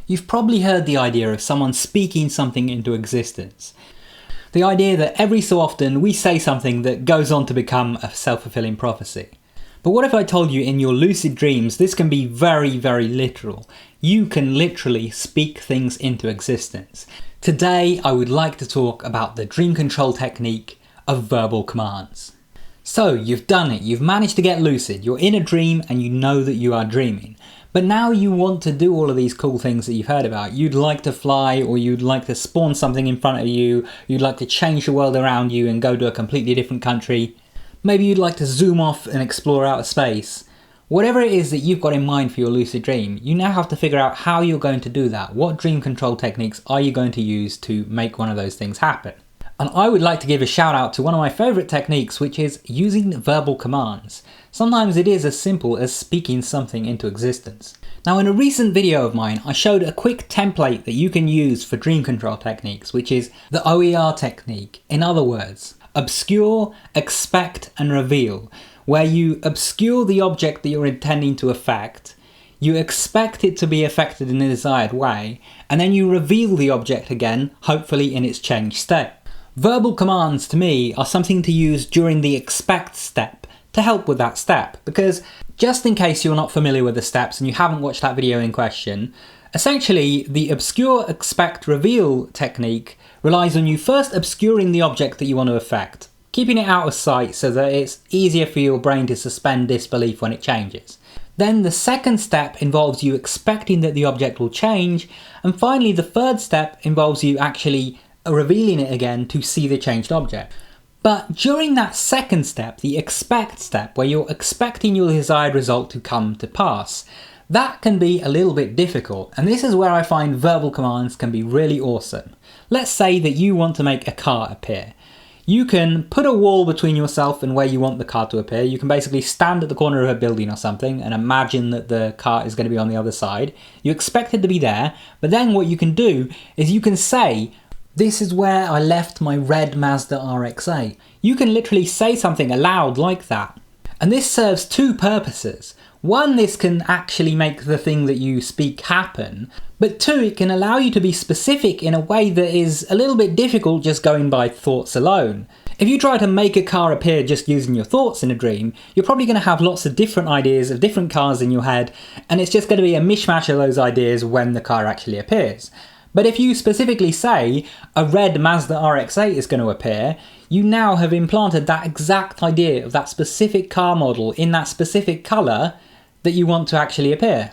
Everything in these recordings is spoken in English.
You've probably heard the idea of someone speaking something into existence. The idea that every so often we say something that goes on to become a self-fulfilling prophecy. But what if I told you in your lucid dreams this can be very, very literal? You can literally speak things into existence. Today I would like to talk about the dream control technique of verbal commands. So you've done it, you've managed to get lucid, you're in a dream and you know that you are dreaming. But now you want to do all of these cool things that you've heard about. You'd like to fly, or you'd like to spawn something in front of you, you'd like to change the world around you and go to a completely different country. Maybe you'd like to zoom off and explore outer space. Whatever it is that you've got in mind for your lucid dream, you now have to figure out how you're going to do that. What dream control techniques are you going to use to make one of those things happen? And I would like to give a shout out to one of my favourite techniques, which is using verbal commands. Sometimes it is as simple as speaking something into existence. Now in a recent video of mine, I showed a quick template that you can use for dream control techniques, which is the OER technique. In other words, obscure, expect and reveal, where you obscure the object that you're intending to affect, you expect it to be affected in a desired way, and then you reveal the object again, hopefully in its changed state. Verbal commands to me are something to use during the expect step to help with that step, because just in case you're not familiar with the steps and you haven't watched that video in question, essentially the obscure, expect, reveal technique relies on you first obscuring the object that you want to affect, keeping it out of sight so that it's easier for your brain to suspend disbelief when it changes. Then the second step involves you expecting that the object will change, and finally the third step involves you actually revealing it again to see the changed object. But during that second step, the expect step, where you're expecting your desired result to come to pass, that can be a little bit difficult, and this is where I find verbal commands can be really awesome. Let's say that you want to make a car appear. You can put a wall between yourself and where you want the car to appear. You can basically stand at the corner of a building or something and imagine that the car is going to be on the other side. You expect it to be there, but then what you can do is you can say, "This is where I left my red Mazda RX-8. You can literally say something aloud like that. And this serves two purposes. One, this can actually make the thing that you speak happen, but two, it can allow you to be specific in a way that is a little bit difficult just going by thoughts alone. If you try to make a car appear just using your thoughts in a dream, you're probably going to have lots of different ideas of different cars in your head, and it's just going to be a mishmash of those ideas when the car actually appears. But if you specifically say a red Mazda RX-8 is going to appear, you now have implanted that exact idea of that specific car model in that specific colour that you want to actually appear.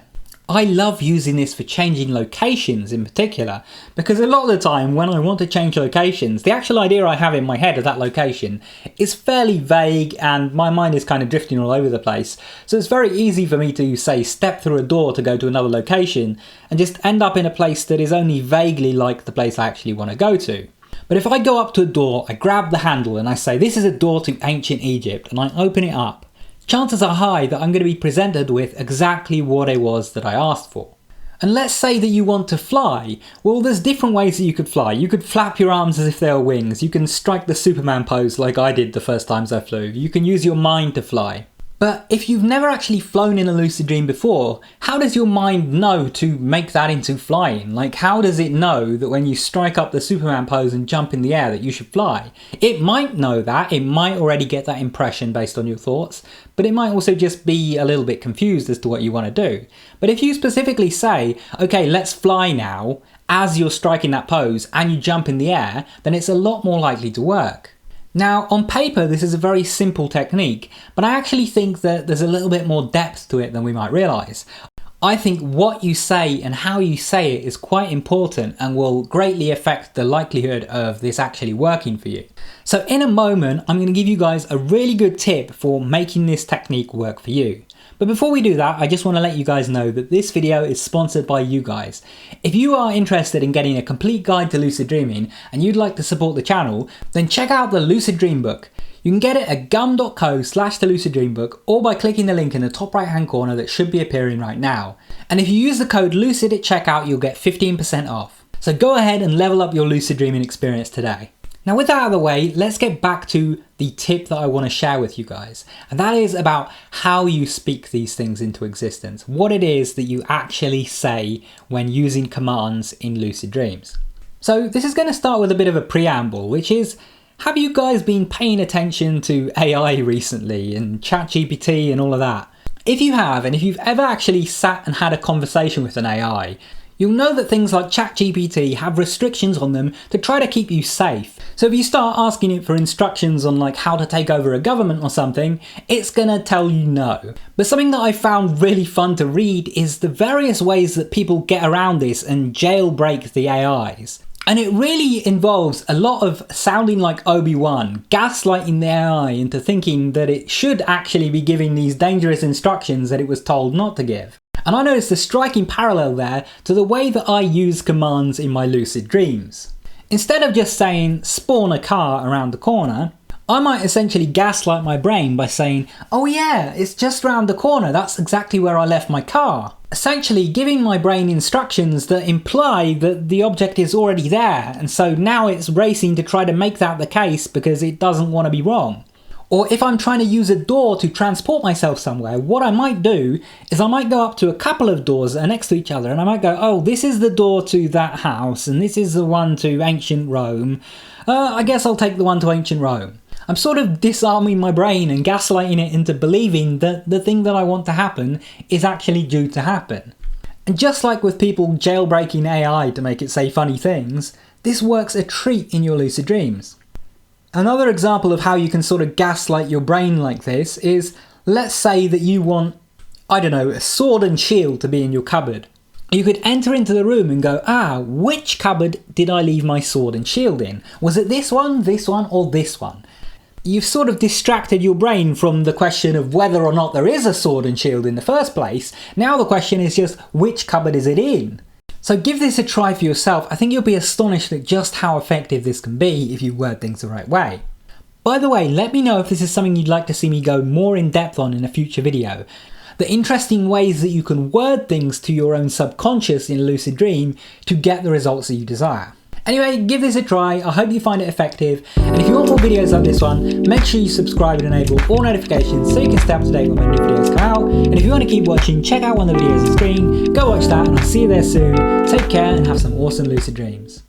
I love using this for changing locations in particular, because a lot of the time when I want to change locations, the actual idea I have in my head of that location is fairly vague and my mind is kind of drifting all over the place. So it's very easy for me to say step through a door to go to another location and just end up in a place that is only vaguely like the place I actually want to go to. But if I go up to a door, I grab the handle and I say this is a door to ancient Egypt, and I open it up, chances are high that I'm going to be presented with exactly what it was that I asked for. And let's say that you want to fly. Well, there's different ways that you could fly. You could flap your arms as if they were wings. You can strike the Superman pose like I did the first times I flew. You can use your mind to fly. But if you've never actually flown in a lucid dream before, how does your mind know to make that into flying? Like, how does it know that when you strike up the Superman pose and jump in the air that you should fly? It might know that, it might already get that impression based on your thoughts, but it might also just be a little bit confused as to what you want to do. But if you specifically say, okay, let's fly now, as you're striking that pose and you jump in the air, then it's a lot more likely to work. Now, on paper, this is a very simple technique, but I actually think that there's a little bit more depth to it than we might realise. I think what you say and how you say it is quite important and will greatly affect the likelihood of this actually working for you. So in a moment, I'm going to give you guys a really good tip for making this technique work for you. But before we do that, I just want to let you guys know that this video is sponsored by you guys. If you are interested in getting a complete guide to lucid dreaming and you'd like to support the channel, then check out the Lucid Dream Book. You can get it at gum.co/theluciddreambook or by clicking the link in the top right hand corner that should be appearing right now. And if you use the code LUCID at checkout, you'll get 15% off. So go ahead and level up your lucid dreaming experience today. Now with that out of the way, let's get back to the tip that I want to share with you guys. And that is about how you speak these things into existence. What it is that you actually say when using commands in lucid dreams. So this is going to start with a bit of a preamble, which is, have you guys been paying attention to AI recently and ChatGPT and all of that? If you have, and if you've ever actually sat and had a conversation with an AI, you'll know that things like ChatGPT have restrictions on them to try to keep you safe. So if you start asking it for instructions on like how to take over a government or something, it's gonna tell you no. But something that I found really fun to read is the various ways that people get around this and jailbreak the AIs. And it really involves a lot of sounding like Obi-Wan, gaslighting the AI into thinking that it should actually be giving these dangerous instructions that it was told not to give. And I noticed a striking parallel there to the way that I use commands in my lucid dreams. Instead of just saying, spawn a car around the corner, I might essentially gaslight my brain by saying, oh yeah, it's just around the corner, that's exactly where I left my car. Essentially giving my brain instructions that imply that the object is already there, and so now it's racing to try to make that the case because it doesn't want to be wrong. Or if I'm trying to use a door to transport myself somewhere, what I might do is I might go up to a couple of doors that are next to each other and I might go, oh, this is the door to that house and this is the one to ancient Rome. I guess I'll take the one to ancient Rome. I'm sort of disarming my brain and gaslighting it into believing that the thing that I want to happen is actually due to happen. And just like with people jailbreaking AI to make it say funny things, this works a treat in your lucid dreams. Another example of how you can sort of gaslight your brain like this is, let's say that you want, I don't know, a sword and shield to be in your cupboard. You could enter into the room and go, which cupboard did I leave my sword and shield in? Was it this one, or this one? You've sort of distracted your brain from the question of whether or not there is a sword and shield in the first place. Now the question is just, which cupboard is it in? So give this a try for yourself. I think you'll be astonished at just how effective this can be if you word things the right way. By the way, let me know if this is something you'd like to see me go more in depth on in a future video. The interesting ways that you can word things to your own subconscious in a lucid dream to get the results that you desire. Anyway, give this a try, I hope you find it effective, and if you want more videos like this one, make sure you subscribe and enable all notifications so you can stay up to date when new videos come out, and if you want to keep watching, check out one of the videos on screen, go watch that, and I'll see you there soon. Take care and have some awesome lucid dreams.